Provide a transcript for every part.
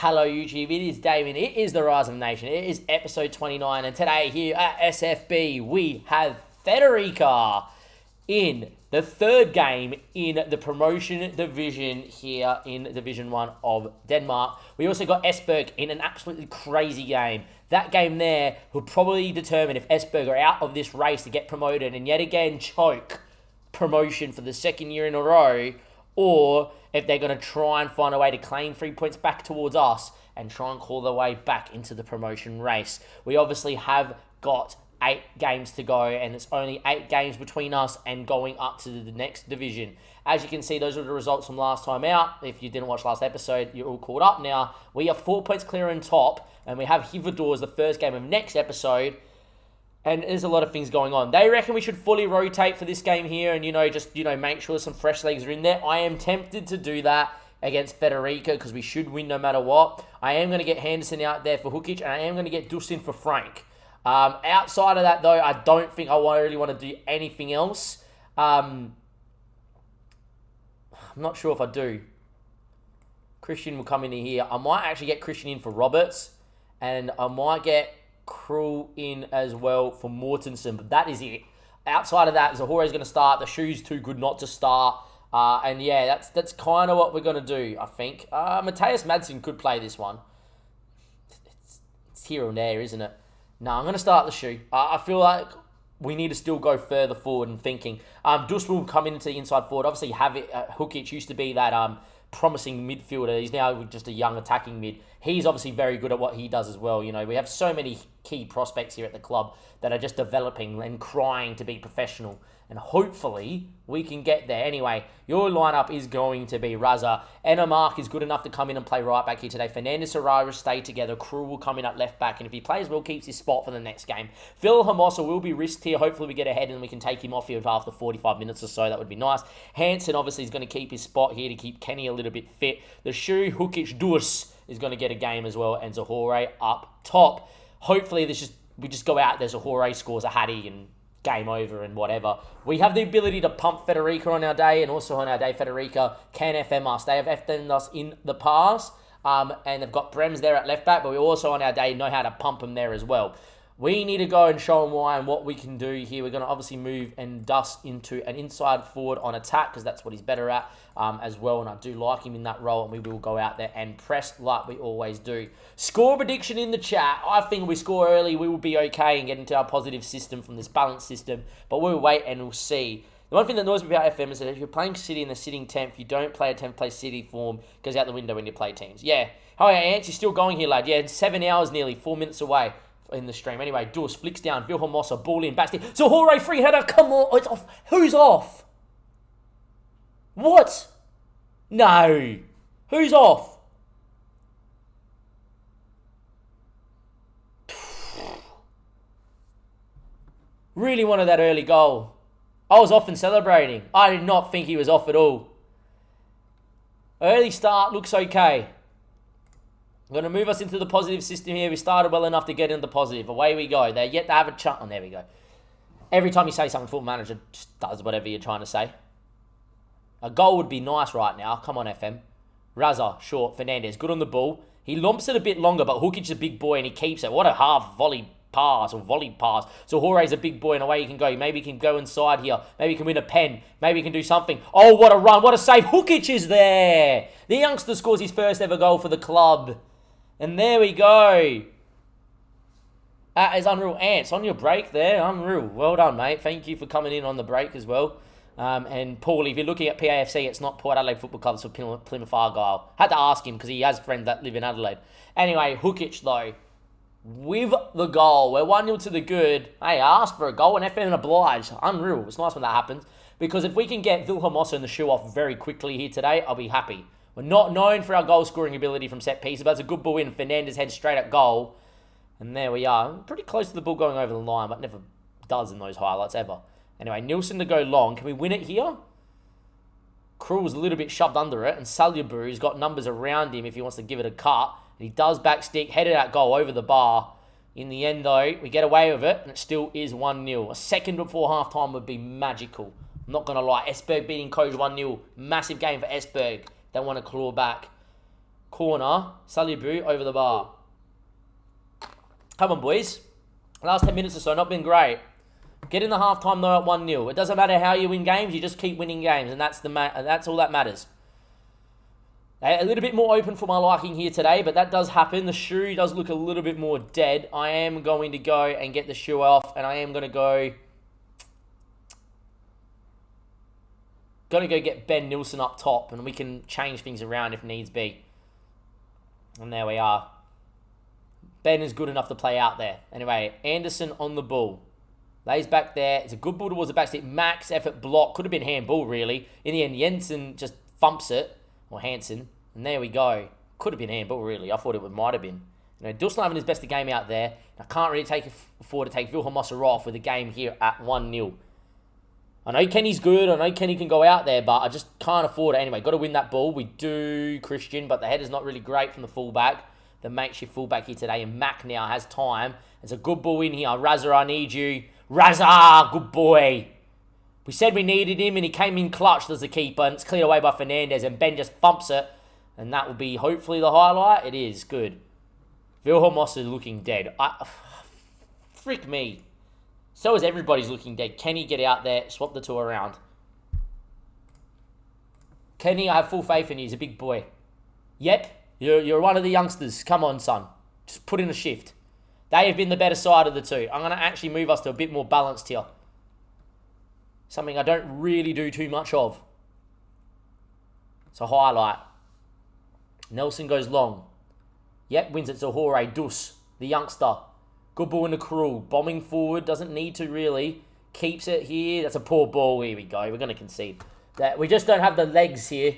Hello YouTube, it is Damien, it is the Rise of Nation, it is episode 29, and today here at SFB we have Frederica in the third game in the promotion division here in Division 1 of Denmark. We also got Esbjerg in an absolutely crazy game. That game there will probably determine if Esbjerg are out of this race to get promoted and yet again choke promotion for the second year in a row, or if they're going to try and find a way to claim 3 points back towards us and try and claw their way back into the promotion race. We obviously have got 8 games to go, and it's only 8 games between us and going up to the next division. As you can see, those are the results from last time out. If you didn't watch last episode, you're all caught up now. We are 4 points clear in top, and we have Hivador as the first game of next episode. And there's a lot of things going on. They reckon we should fully rotate for this game here and, just make sure some fresh legs are in there. I am tempted to do that against Frederica because we should win no matter what. I am going to get Henderson out there for Hukic, and I am going to get Dustin for Frank. Outside of that, though, I don't think I really want to do anything else. I'm not sure if I do. Christian will come in here. I might actually get Christian in for Roberts, and I might get Krul in as well for Mortensen, but that is it. Outside of that, Zahore is going to start. The shoe's too good not to start. And yeah, that's kind of what we're going to do, I think. Matthias Madsen could play this one. It's here and there, isn't it? No, I'm going to start the shoe. I feel like we need to still go further forward in thinking. Dust will come into the inside forward. Obviously, Hukic used to be that promising midfielder. He's now just a young attacking mid. He's obviously very good at what he does as well. We have so many key prospects here at the club that are just developing and crying to be professional. And hopefully, we can get there. Anyway, your lineup is going to be Raza. Enna Mark is good enough to come in and play right back here today. Fernandez Herrera stay together. Krul will come in at left back. And if he plays well, keeps his spot for the next game. Phil Hermosa will be risked here. Hopefully, we get ahead and we can take him off here after 45 minutes or so. That would be nice. Hansen obviously is going to keep his spot here to keep Kenny a little bit fit. The Shoe, Hukic, Durs is going to get a game as well. And Zahore up top. Hopefully, we just go out there. Zahore scores a hattie and game over and whatever. We have the ability to pump Frederica on our day, and also on our day, Frederica can FM us. They have FM'd us in the past, and they've got Brems there at left back, but we also on our day know how to pump them there as well. We need to go and show them why and what we can do here. We're going to obviously move and Dust into an inside forward on attack because that's what he's better at as well. And I do like him in that role. And we will go out there and press like we always do. Score prediction in the chat. I think if we score early, we will be okay and get into our positive system from this balanced system. But we'll wait and we'll see. The one thing that annoys me about FM is that if you're playing City in the sitting 10th, you don't play a 10th place City form. Goes out the window when you play teams. Yeah. Oh, yeah, Ants, you're still going here, lad. Yeah, 7 hours nearly, 4 minutes away in the stream. Anyway, Durs flicks down. Vilhelmosa, ball in, Basti. Zahore, free header. Come on. Oh, it's off. Who's off? What? No. Who's off? Really wanted that early goal. I was off and celebrating. I did not think he was off at all. Early start looks okay. I'm going to move us into the positive system here. We started well enough to get into the positive. Away we go. They're yet to have a chance. Oh, there we go. Every time you say something, Football Manager just does whatever you're trying to say. A goal would be nice right now. Come on, FM. Raza, short. Fernandez, good on the ball. He lumps it a bit longer, but Hukic is a big boy and he keeps it. What a half volley pass or volley pass. So Hore's a big boy and away he can go. Maybe he can go inside here. Maybe he can win a pen. Maybe he can do something. Oh, what a run. What a save. Hukic is there. The youngster scores his first ever goal for the club. And there we go. That is unreal. Ants, on your break there. Unreal. Well done, mate. Thank you for coming in on the break as well. And Paul, if you're looking at PAFC, it's not Port Adelaide Football Club, it's for Plymouth Argyle. Had to ask him because he has friends that live in Adelaide. Anyway, Hukic, though, with the goal. We're 1-0 to the good. Hey, I asked for a goal and FM obliged. Unreal. It's nice when that happens. Because if we can get Vilhelmosa and the shoe off very quickly here today, I'll be happy. We're not known for our goal-scoring ability from set pieces, but it's a good ball in. Fernandez heads straight at goal. And there we are. Pretty close to the ball going over the line, but never does in those highlights ever. Anyway, Nielsen to go long. Can we win it here? Krul's a little bit shoved under it, and Salyabu's got numbers around him if he wants to give it a cut. And he does back stick, headed at goal over the bar. In the end, though, we get away with it, and it still is 1-0. A second before half-time would be magical. I'm not going to lie. Esbjerg beating Coach 1-0. Massive game for Esbjerg. They want to claw back. Corner. Salibu over the bar. Come on, boys. Last 10 minutes or so, not been great. Get in the halftime though at 1-0. It doesn't matter how you win games, you just keep winning games, and that's all that matters. A little bit more open for my liking here today, but that does happen. The shoe does look a little bit more dead. I am going to go and get the shoe off, and I am going to go... Got to go get Ben Nilsson up top, and we can change things around if needs be. And there we are. Ben is good enough to play out there. Anyway, Anderson on the ball. Lays back there. It's a good ball towards the back seat. Max effort block. Could have been handball, really. In the end, Jensen just thumps it. Or Hansen. And there we go. Could have been handball, really. I thought it might have been. You know, Dustin having his best game out there. I can't really afford to take Wilhelm Moser off with the game here at 1-0. I know Kenny's good. I know Kenny can go out there, but I just can't afford it. Anyway, got to win that ball. We do, Christian, but the header's not really great from the fullback. The makeshift fullback here today. And Mac now has time. There's a good ball in here. Razza, I need you. Razza, good boy. We said we needed him, and he came in clutch as the keeper, and it's cleared away by Fernandez, and Ben just thumps it, and that will be hopefully the highlight. It is. Good. Wilhelm Moser looking dead. Frick me. So is everybody's looking dead. Kenny, get out there. Swap the two around. Kenny, I have full faith in you. He's a big boy. Yep. You're one of the youngsters. Come on, son. Just put in a shift. They have been the better side of the two. I'm going to actually move us to a bit more balanced here. Something I don't really do too much of. It's a highlight. Nelson goes long. Yep, wins it to Jorge Dus, the youngster. Good ball in the crew. Bombing forward. Doesn't need to really. Keeps it here. That's a poor ball. Here we go. We're going to concede. We just don't have the legs here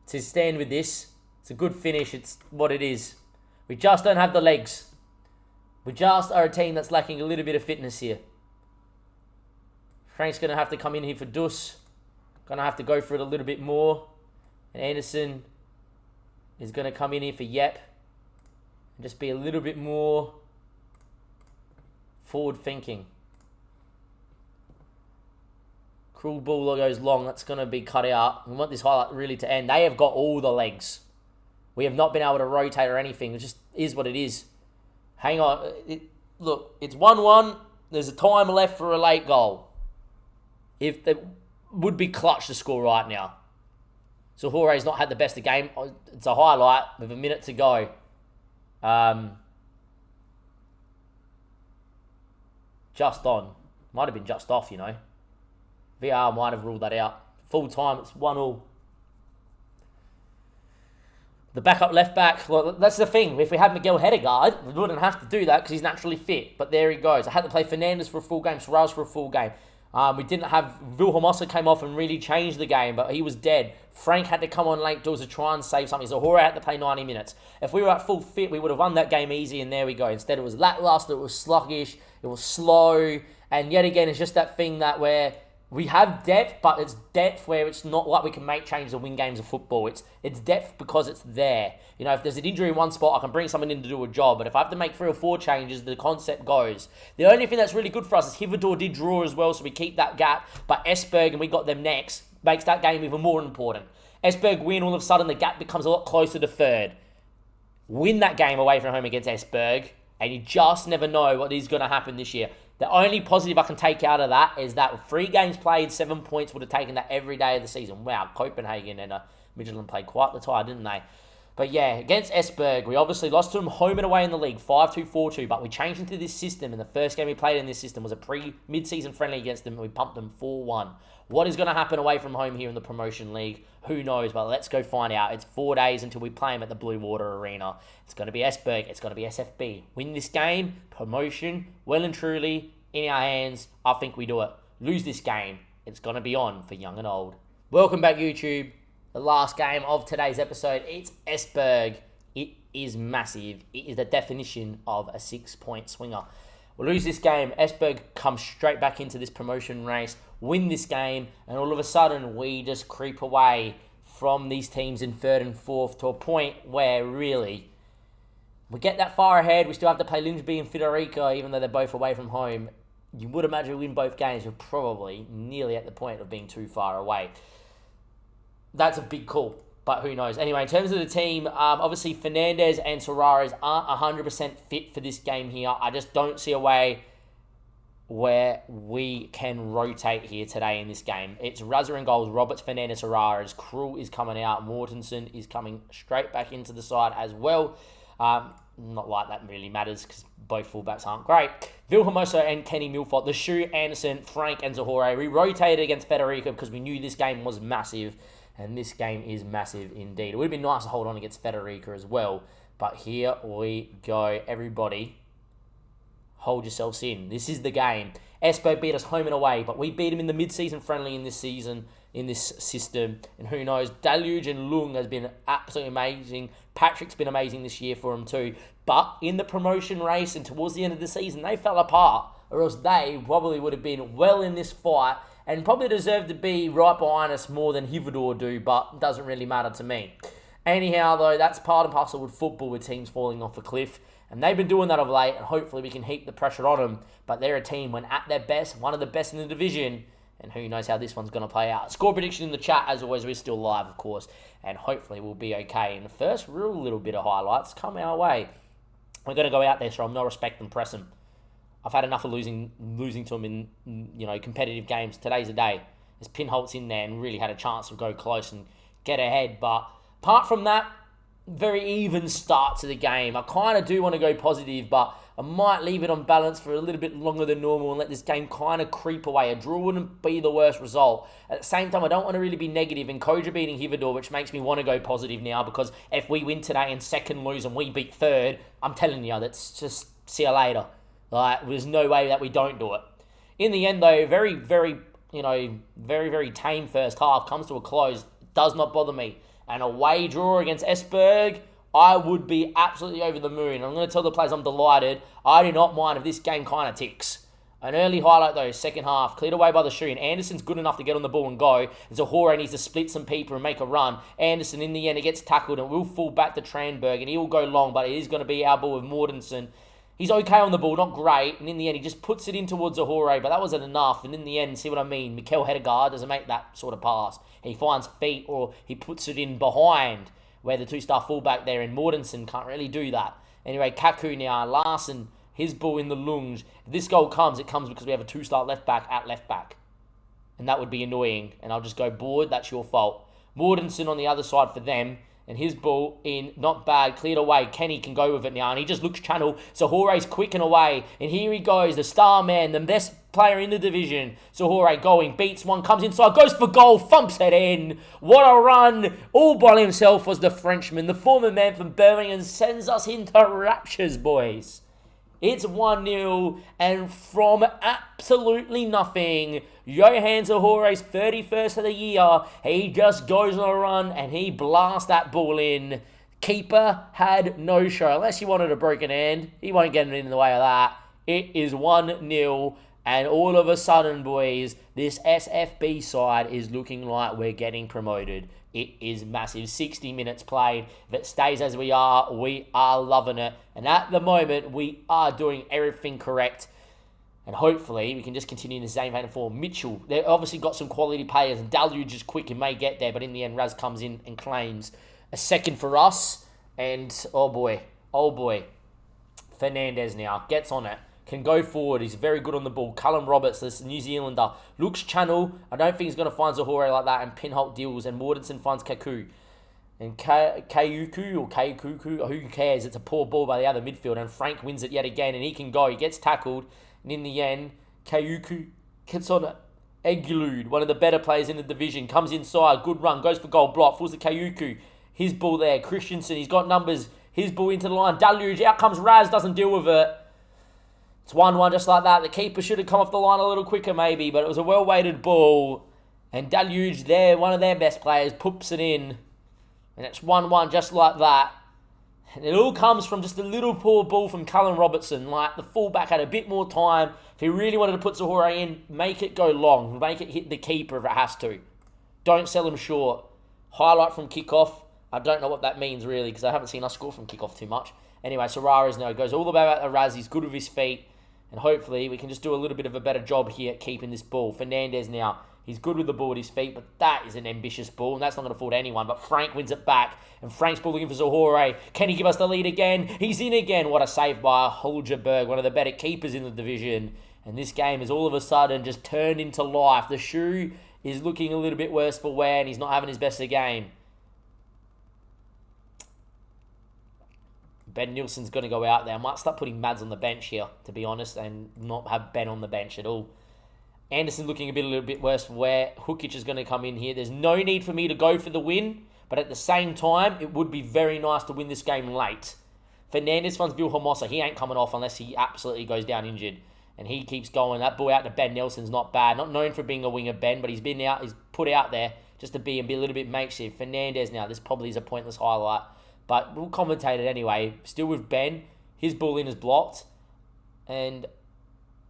to stand with this. It's a good finish. It's what it is. We just don't have the legs. We just are a team that's lacking a little bit of fitness here. Frank's going to have to come in here for Dus. Going to have to go for it a little bit more. And Anderson is going to come in here for Yep. And just be a little bit more forward thinking. Cruel ball goes long. That's going to be cut out. We want this highlight really to end. They have got all the legs. We have not been able to rotate or anything. It just is what it is. Hang on. Look, it's 1-1. There's a time left for a late goal. If it would be clutch to score right now. So Jorge's not had the best of game. It's a highlight with a minute to go. Just on. Might have been just off, you know. VR might have ruled that out. Full time, it's 1-1. The backup left back, well, that's the thing. If we had Miguel Hedegaard, we wouldn't have to do that because he's naturally fit. But there he goes. I had to play Fernandez for a full game, Suarez for a full game. We didn't have... Wilhelm Moser came off and really changed the game, but he was dead. Frank had to come on late doors to try and save something. So Jorge had to play 90 minutes. If we were at full fit, we would have won that game easy, and there we go. Instead, it was lackluster, it was sluggish, it was slow, and yet again, it's just that thing that where we have depth, but it's depth where it's not like we can make changes and win games of football. It's depth because it's there. You know, if there's an injury in one spot, I can bring someone in to do a job. But if I have to make 3 or 4 changes, the concept goes. The only thing that's really good for us is Hivador did draw as well, so we keep that gap. But Esberg, and we got them next, makes that game even more important. Esberg win, all of a sudden the gap becomes a lot closer to third. Win that game away from home against Esberg, and you just never know what is going to happen this year. The only positive I can take out of that is that 3 games played, 7 points would have taken that every day of the season. Wow, Copenhagen and Midtjylland played quite the tie, didn't they? But yeah, against Esberg, we obviously lost to them home and away in the league, 5-2, 4-2, but we changed into this system, and the first game we played in this system was a mid-season friendly against them, and we pumped them 4-1. What is going to happen away from home here in the promotion league? Who knows, but let's go find out. It's 4 days until we play them at the Blue Water Arena. It's going to be Esberg, it's going to be SFB. Win this game, promotion, well and truly, in our hands. I think we do it. Lose this game, it's going to be on for young and old. Welcome back, YouTube. The last game of today's episode, it's Esberg. It is massive. It is the definition of a 6-point swinger. We'll lose this game. Esberg comes straight back into this promotion race, win this game, and all of a sudden we just creep away from these teams in 3rd and 4th to a point where really we get that far ahead. We still have to play Lyngsby and Federica, even though they're both away from home. You would imagine we win both games. We're probably nearly at the point of being too far away. That's a big call. But who knows? Anyway, in terms of the team, obviously Fernandez and Suarez aren't 100% fit for this game here. I just don't see a way where we can rotate here today in this game. It's Raza in goals, Roberts, Fernandez, Suarez. Krul is coming out. Mortensen is coming straight back into the side as well. Not like that really matters because both fullbacks aren't great. Vilhermoso and Kenny Milford. The Shoe, Anderson, Frank, and Zahore. We rotated against Federico because we knew this game was massive. And this game is massive indeed. It would have been nice to hold on against Federica as well. But here we go. Everybody, hold yourselves in. This is the game. Espo beat us home and away, but we beat him in the mid-season friendly in this season, in this system. And who knows, Deluge and Lung has been absolutely amazing. Patrick's been amazing this year for him too. But in the promotion race and towards the end of the season, they fell apart. Or else they probably would have been well in this fight and probably deserve to be right behind us more than Hivador do, but it doesn't really matter to me. Anyhow, though, that's part and parcel with football, with teams falling off a cliff. And they've been doing that of late, and hopefully we can heap the pressure on them. But they're a team when at their best, one of the best in the division. And who knows how this one's going to play out. Score prediction in the chat, as always. We're still live, of course. And hopefully we'll be okay. And the first real little bit of highlights come our way. We're going to go out there, show them no respect and press them. I've had enough of losing to them in competitive games. Today's a day. There's Pinholt's in there and really had a chance to go close and get ahead. But apart from that, very even start to the game. I kind of do want to go positive, but I might leave it on balance for a little bit longer than normal and let this game kind of creep away. A draw wouldn't be the worst result. At the same time, I don't want to really be negative. And Koja beating Hivador, which makes me want to go positive now, because if we win today and second lose and we beat third, I'm telling you, that's just see you later. Like, there's no way that we don't do it. In the end, though, very, very tame first half comes to a close. Does not bother me. An away draw against Esberg, I would be absolutely over the moon. I'm going to tell the players I'm delighted. I do not mind if this game kind of ticks. An early highlight, though, second half, cleared away by the Shoe, and Anderson's good enough to get on the ball and go. And Zahore needs to split some people and make a run. Anderson, in the end, he gets tackled and will fall back to Tranberg, and he will go long, but it is going to be our ball with Mortensen. He's okay on the ball, not great, and in the end, he just puts it in towards Zahore, but that wasn't enough, and in the end, see what I mean? Mikel Hedegaard doesn't make that sort of pass. He finds feet, or he puts it in behind, where the two-star fullback there, and Mortensen can't really do that. Anyway, Kaku now, Larson, his ball in the lunge. If this goal comes, it comes because we have a two-star left-back at left-back. And that would be annoying, and I'll just go, board, that's your fault. Mortensen on the other side for them, and his ball in, not bad, cleared away. Kenny can go with it now, and he just looks channel. Zahore's quick and away, and here he goes, the star man, the best player in the division. Zahore going, beats one, comes inside, goes for goal, thumps it in. What a run! All by himself was the Frenchman, the former man from Birmingham, sends us into raptures, boys. It's 1-0, and from absolutely nothing, Johan Zahore's 31st of the year, he just goes on a run, and he blasts that ball in. Keeper had no show, unless he wanted a broken hand. He won't get in the way of that. It is 1-0, and all of a sudden, boys, this SFB side is looking like we're getting promoted. It is massive. 60 minutes played. If it stays as we are loving it. And at the moment, we are doing everything correct. And hopefully, we can just continue in the same vein of form. Mitchell, they've obviously got some quality players. And Deluge is quick and may get there. But in the end, Raz comes in and claims a second for us. And, oh boy. Fernandez now gets on it. Can go forward. He's very good on the ball. Callum Roberts, this New Zealander, looks channel. I don't think he's going to find Zahore like that. And Pinholt deals. And Mortensen finds Kaku. And Kayuku or Kayuku, who cares? It's a poor ball by the other midfield. And Frank wins it yet again. And he can go. He gets tackled. And in the end, Kayuku gets on it. Eglude, one of the better players in the division, comes inside. Good run. Goes for goal. Block. Falls to Kayuku. His ball there. Christensen, he's got numbers. His ball into the line. Deluge. Out comes Raz. Doesn't deal with it. It's 1-1 just like that. The keeper should have come off the line a little quicker maybe, but it was a well-weighted ball. And Deluge there, one of their best players, poops it in. And it's 1-1 just like that. And it all comes from just a little poor ball from Callum Robertson. Like, the fullback had a bit more time. If he really wanted to put Zahore in, make it go long. Make it hit the keeper if it has to. Don't sell him short. Highlight from kickoff. I don't know what that means really, because I haven't seen us score from kickoff too much. Anyway, Suarez now goes all the way out to Raz. He's good with his feet. And hopefully we can just do a little bit of a better job here at keeping this ball. Fernandez now. He's good with the ball at his feet, but that is an ambitious ball, and that's not going to fool anyone. But Frank wins it back, and Frank's ball looking for Zahore. Can he give us the lead again? He's in again. What a save by Hulgerberg, one of the better keepers in the division. And this game is all of a sudden just turned into life. The shoe is looking a little bit worse for wear, and he's not having his best of the game. Ben Nielsen's going to go out there. I might start putting Mads on the bench here, to be honest, and not have Ben on the bench at all. Anderson looking a little bit worse for wear. Hukic is going to come in here. There's no need for me to go for the win, but at the same time, it would be very nice to win this game late. Fernandez runs Vilhelmosa. He ain't coming off unless he absolutely goes down injured. And he keeps going. That ball out to Ben Nelson's not bad. Not known for being a winger, Ben, but he's put out there just to be a little bit makeshift. Fernandez now, this probably is a pointless highlight, but we'll commentate it anyway. Still with Ben. His ball in is blocked. And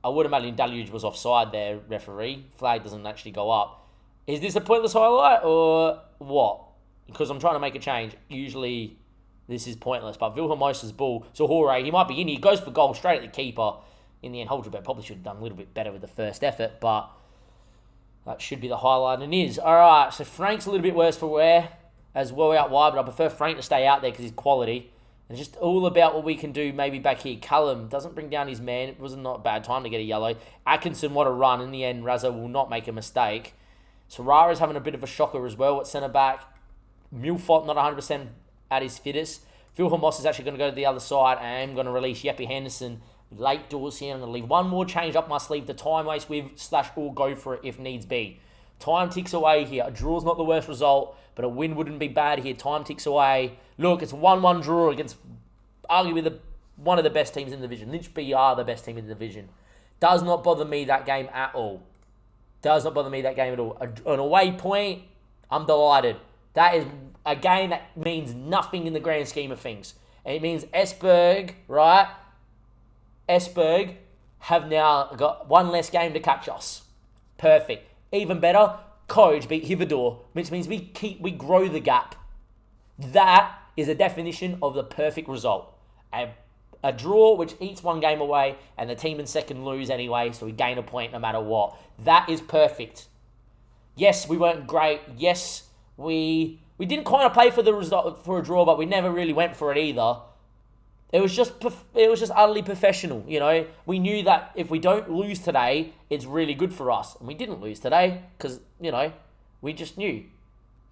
I would imagine Deluge was offside there, referee. Flag doesn't actually go up. Is this a pointless highlight or what? Because I'm trying to make a change. Usually this is pointless, but Vilhelmosa's ball. Zahore, he might be in. He goes for goal straight at the keeper. In the end, Hulgerberg probably should have done a little bit better with the first effort, but that should be the highlight, and it is. All right, so Frank's a little bit worse for wear as well out wide, but I prefer Frank to stay out there because he's quality. And it's just all about what we can do maybe back here. Callum doesn't bring down his man. It was not a bad time to get a yellow. Atkinson, what a run. In the end, Razzo will not make a mistake. Serrara's having a bit of a shocker as well at centre-back. Milfont not 100% at his fittest. Phil Hamos is actually going to go to the other side. I am going to release Jeppe Henderson late doors here. I'm going to leave one more change up my sleeve to time waste with / or go for it if needs be. Time ticks away here. A draw's not the worst result, but a win wouldn't be bad here. Time ticks away. Look, it's a 1-1 draw against arguably one of the best teams in the division. Lynch B are the best team in the division. Does not bother me that game at all. Does not bother me that game at all. An away point, I'm delighted. That is a game that means nothing in the grand scheme of things. And it means Esbjerg, right? Esbjerg have now got one less game to catch us. Perfect. Even better, Coach beat Hivador, which means we grow the gap. That is a definition of the perfect result. A draw which eats one game away and the team in second lose anyway, so we gain a point no matter what. That is perfect. Yes, we weren't great. Yes, we didn't kind of play for the result for a draw, but we never really went for it either. It was just utterly professional, you know. We knew that if we don't lose today, it's really good for us. And we didn't lose today because, you know, we just knew.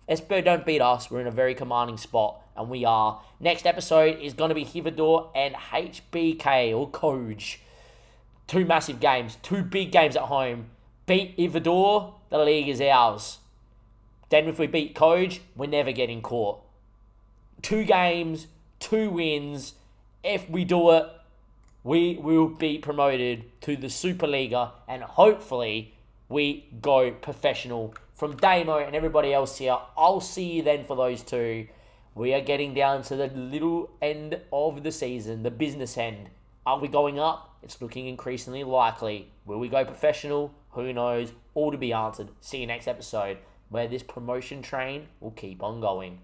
Esbjerg don't beat us. We're in a very commanding spot, and we are. Next episode is going to be Hivador and HBK, or Coach. Two massive games. Two big games at home. Beat Hivador, the league is ours. Then if we beat Coach, we're never getting caught. 2 games, 2 wins. If we do it, we will be promoted to the Superliga, and hopefully we go professional. From Damo and everybody else here, I'll see you then for those 2. We are getting down to the little end of the season, the business end. Are we going up? It's looking increasingly likely. Will we go professional? Who knows? All to be answered. See you next episode, where this promotion train will keep on going.